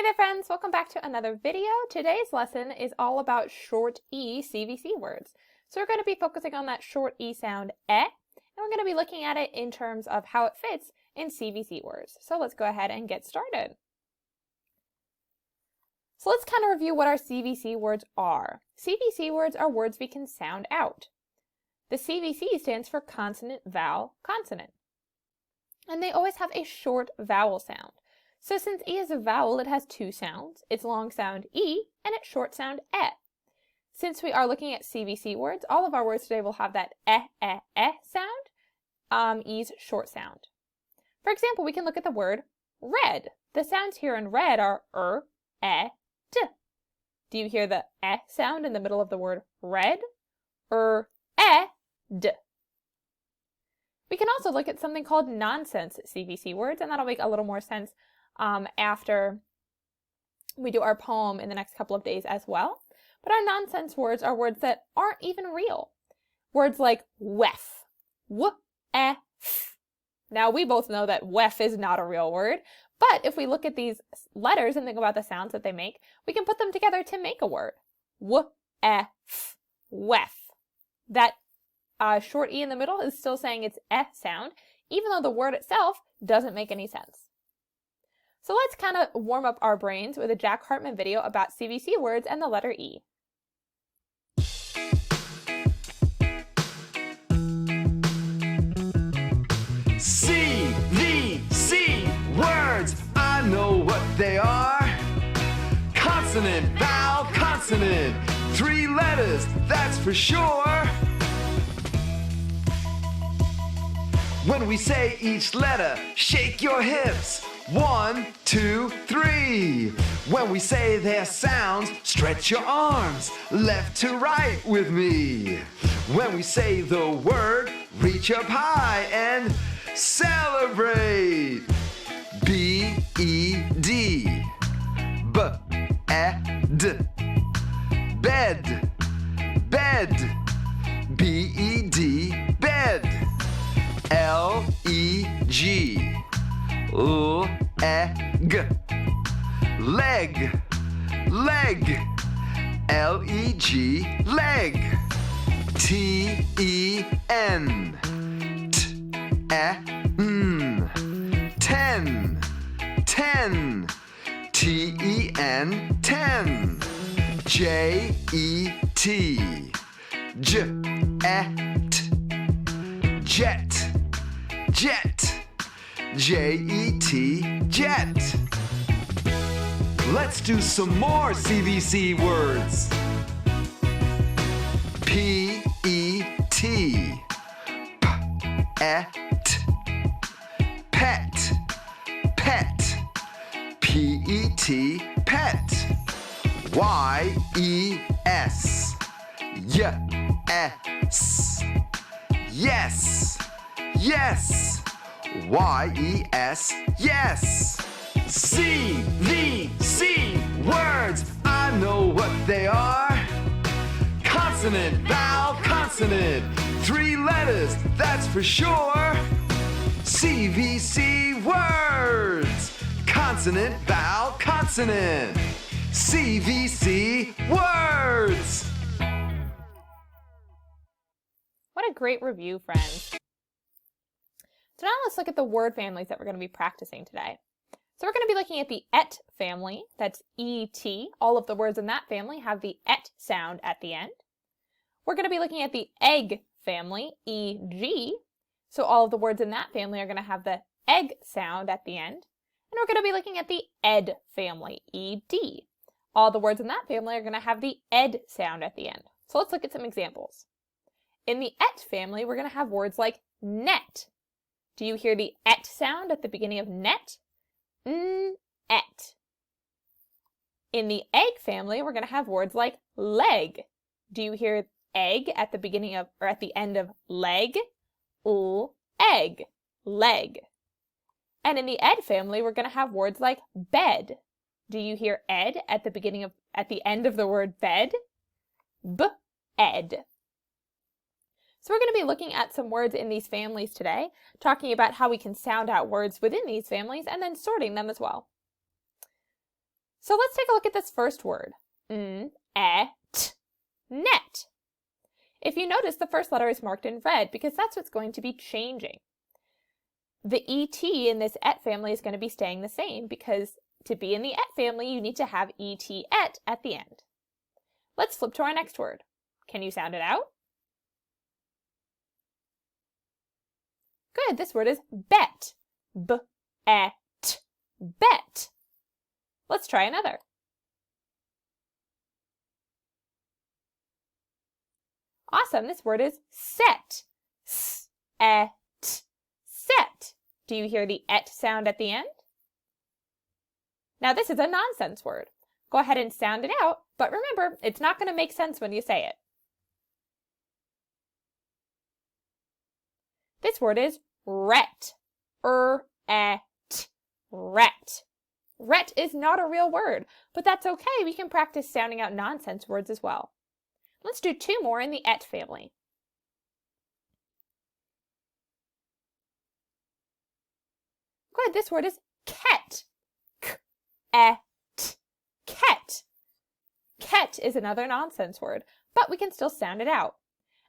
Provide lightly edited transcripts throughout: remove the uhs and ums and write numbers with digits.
Hey there friends, welcome back to another video. Today's lesson is all about short E CVC words. So we're going to be focusing on that short E sound and we're going to be looking at it in terms of how it fits in CVC words. So let's go ahead and get started. So let's kind of review what our CVC words are. CVC words are words we can sound out. The CVC stands for consonant, vowel, consonant. And they always have a short vowel sound. So since E is a vowel, it has two sounds, its long sound E and its short sound E. Since we are looking at CVC words, all of our words today will have that sound, E's short sound. For example, we can look at the word red. The sounds here in red are d. Do you hear the sound in the middle of the word red? D. We can also look at something called nonsense CVC words, and that'll make a little more sense after we do our poem in the next couple of days as well. But our nonsense words are words that aren't even real. Words like wef, w-e-f. Now we both know that wef is not a real word, but if we look at these letters and think about the sounds that they make, we can put them together to make a word. W-e-f, wef. That short E in the middle is still saying its sound, even though the word itself doesn't make any sense. So let's kind of warm up our brains with a Jack Hartman video about CVC words and the letter E. CVC words, I know what they are. Consonant, vowel, consonant, 3 letters, that's for sure. When we say each letter, shake your hips. 1, 2, 3. When we say their sounds, stretch your arms left to right with me. When we say the word, reach up high and celebrate. B-E-D, B-E-D, bed, bed, B-E-D, bed. L-E-G, L-E-G, leg, leg, L-E-G, leg. T-E-N, T-E-N, ten, ten, T-E-N, ten. J-E-T, J-E-T, jet, jet, J-E-T, jet. Let's do some more CVC words. P-E-T, P-E-T, pet, pet, P-E-T, pet. Y-E-S, Y-E-S, yes, yes, Y-E-S, yes. CVC words, I know what they are. Consonant, vowel, consonant, 3 letters, that's for sure. CVC words, consonant, vowel, consonant, CVC words. What a great review, friends. So now let's look at the word families that we're going to be practicing today. So we're going to be looking at the et family, that's E-T. All of the words in that family have the et sound at the end. We're going to be looking at the egg family, E-G. So all of the words in that family are going to have the egg sound at the end. And we're going to be looking at the ed family, E-D. All the words in that family are going to have the ed sound at the end. So let's look at some examples. In the et family, we're going to have words like net. Do you hear the et sound at the beginning of net? Et. In the egg family, we're going to have words like leg. Do you hear egg at the beginning of, or at the end of leg? Egg. Leg. And in the ed family, we're going to have words like bed. Do you hear ed at the beginning of, at the end of the word bed? B-ed. So we're going to be looking at some words in these families today, talking about how we can sound out words within these families and then sorting them as well. So let's take a look at this first word. Net. If you notice, the first letter is marked in red because that's what's going to be changing. The ET in this et family is going to be staying the same because to be in the et family, you need to have et at the end. Let's flip to our next word. Can you sound it out? Good, this word is bet. B-et, bet. Let's try another. Awesome, this word is set. S-et, set. Do you hear the et sound at the end? Now this is a nonsense word. Go ahead and sound it out, but remember, it's not going to make sense when you say it. This word is ret. Er-et, ret. Ret is not a real word, but that's okay. We can practice sounding out nonsense words as well. Let's do two more in the et family. Good, this word is ket. K-et, ket. Ket is another nonsense word, but we can still sound it out.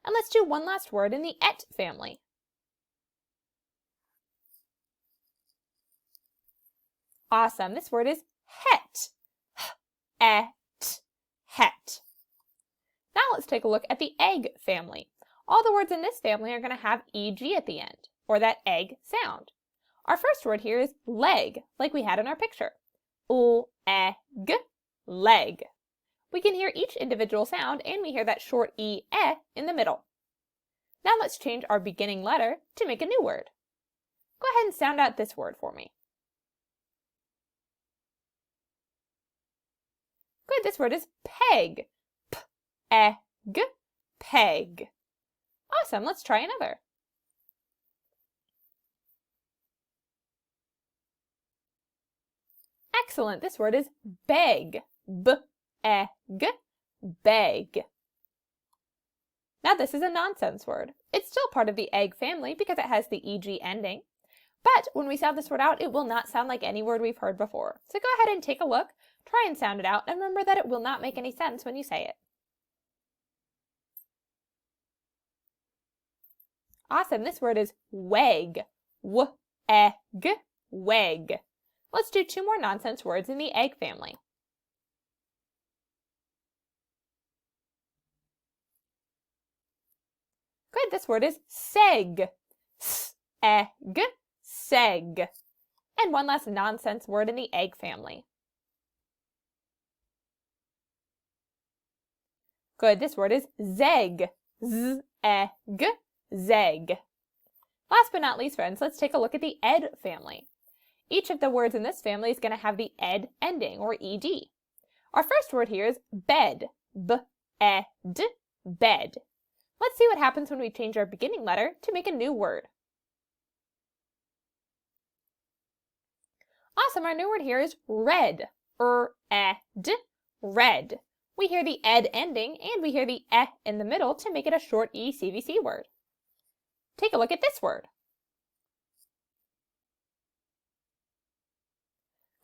And let's do one last word in the et family. Awesome, this word is het. H-et, het. Now let's take a look at the egg family. All the words in this family are going to have EG at the end, or that egg sound. Our first word here is leg, like we had in our picture. U-e-g, leg. We can hear each individual sound, and we hear that short E-e in the middle. Now let's change our beginning letter to make a new word. Go ahead and sound out this word for me. Good, this word is peg. P-e-g, peg. Awesome, let's try another. Excellent, this word is beg. B-e-g, beg. Now this is a nonsense word. It's still part of the egg family because it has the EG ending. But when we sound this word out, it will not sound like any word we've heard before. So go ahead and take a look, try and sound it out, and remember that it will not make any sense when you say it. Awesome, this word is weg. W-e-g, weg. Let's do two more nonsense words in the egg family. Good, this word is seg. S-e-g, seg. And one last nonsense word in the egg family. Good, this word is zeg. Z-e-g, zeg. Last but not least, friends, let's take a look at the ed family. Each of the words in this family is going to have the ed ending, or ed. Our first word here is bed. B-e-d, bed. Let's see what happens when we change our beginning letter to make a new word. Awesome, our new word here is red. Er-e-d, red. We hear the ed ending and we hear the eh in the middle to make it a short E CVC word. Take a look at this word.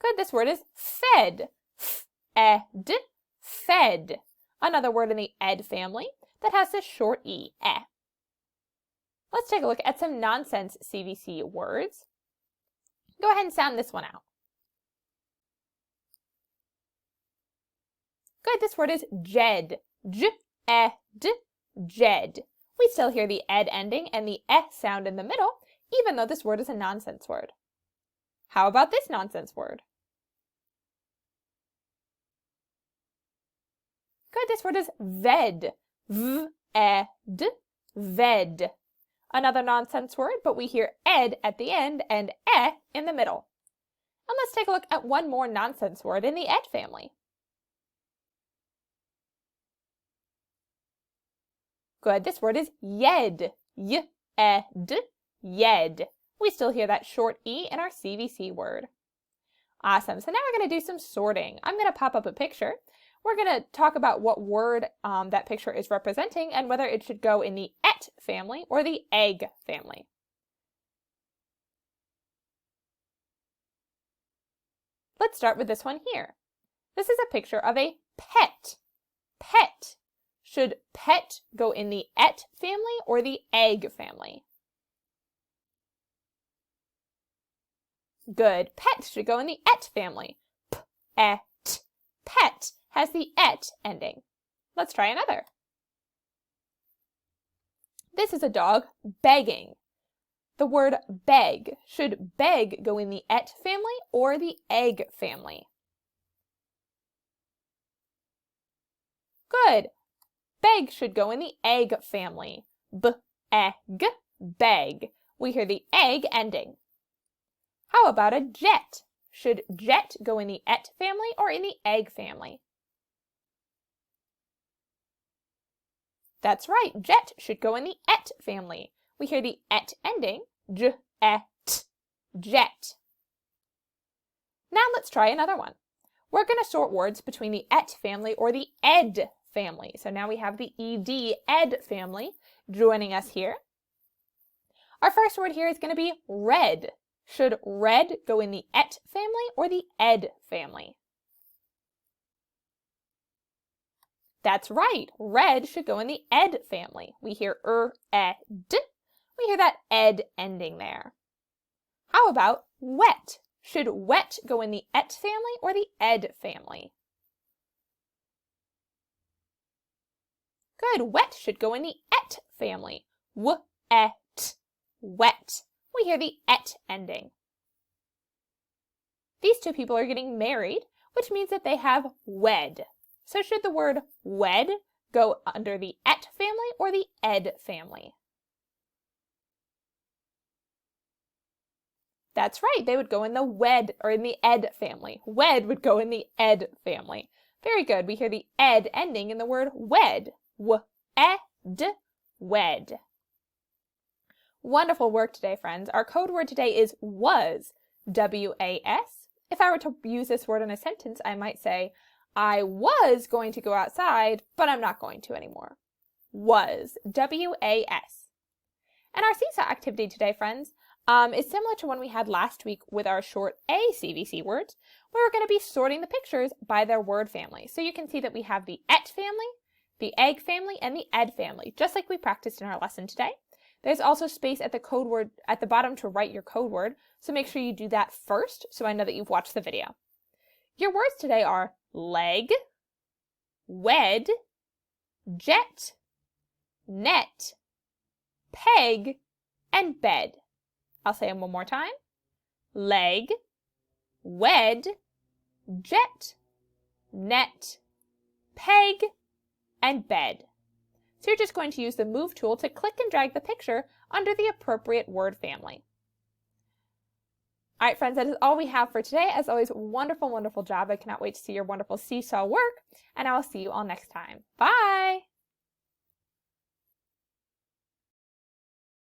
Good, this word is fed. F-ed, fed. Another word in the ed family that has this short E, eh. Let's take a look at some nonsense CVC words. Go ahead and sound this one out. Good, this word is jed. J-e-d, jed. We still hear the ed ending and the eh sound in the middle, even though this word is a nonsense word. How about this nonsense word? Good, this word is ved. V-e-d, ved. Another nonsense word, but we hear ed at the end and eh in the middle. And let's take a look at one more nonsense word in the ed family. Good, this word is yed. Y-e-d, yed. We still hear that short E in our CVC word. Awesome, so now we're going to do some sorting. I'm going to pop up a picture. We're going to talk about what word that picture is representing and whether it should go in the et family or the egg family. Let's start with this one here. This is a picture of a pet. Pet. Should pet go in the et family or the egg family? Good. Pet should go in the et family. P-et. Pet has the et ending. Let's try another. This is a dog begging. The word beg. Should beg go in the et family or the egg family? Good. Beg should go in the egg family. B-egg, beg. We hear the egg ending. How about a jet? Should jet go in the et family or in the egg family? That's right, jet should go in the et family. We hear the et ending, j-et, jet. Now let's try another one. We're going to sort words between the et family or the ed family. So now we have the ed, ed family, joining us here. Our first word here is going to be red. Should red go in the et family or the ed family? That's right, red should go in the ed family. We hear ed. We hear that ed ending there. How about wet? Should wet go in the et family or the ed family? Good, wet should go in the et family. W-et, wet. We hear the et ending. These two people are getting married, which means that they have wed. So should the word wed go under the et family or the ed family? That's right, they would go in the wed or in the ed family. Wed would go in the ed family. Very good, we hear the ed ending in the word wed. W-ed, wed. Wonderful work today, friends. Our code word today is was, W-A-S. If I were to use this word in a sentence, I might say, I was going to go outside, but I'm not going to anymore. Was, W-A-S. And our seesaw activity today, friends, is similar to one we had last week with our short A CVC words, where we're going to be sorting the pictures by their word family. So you can see that we have the et family, the egg family, and the ed family, just like we practiced in our lesson today. There's also space at the code word at the bottom to write your code word, so make sure you do that first so I know that you've watched the video. Your words today are leg, wed, jet, net, peg, and bed. I'll say them one more time. Leg, wed, jet, net, peg, and bed. So you're just going to use the Move tool to click and drag the picture under the appropriate word family. All right, friends, that is all we have for today. As always, wonderful, wonderful job. I cannot wait to see your wonderful seesaw work, and I will see you all next time. Bye!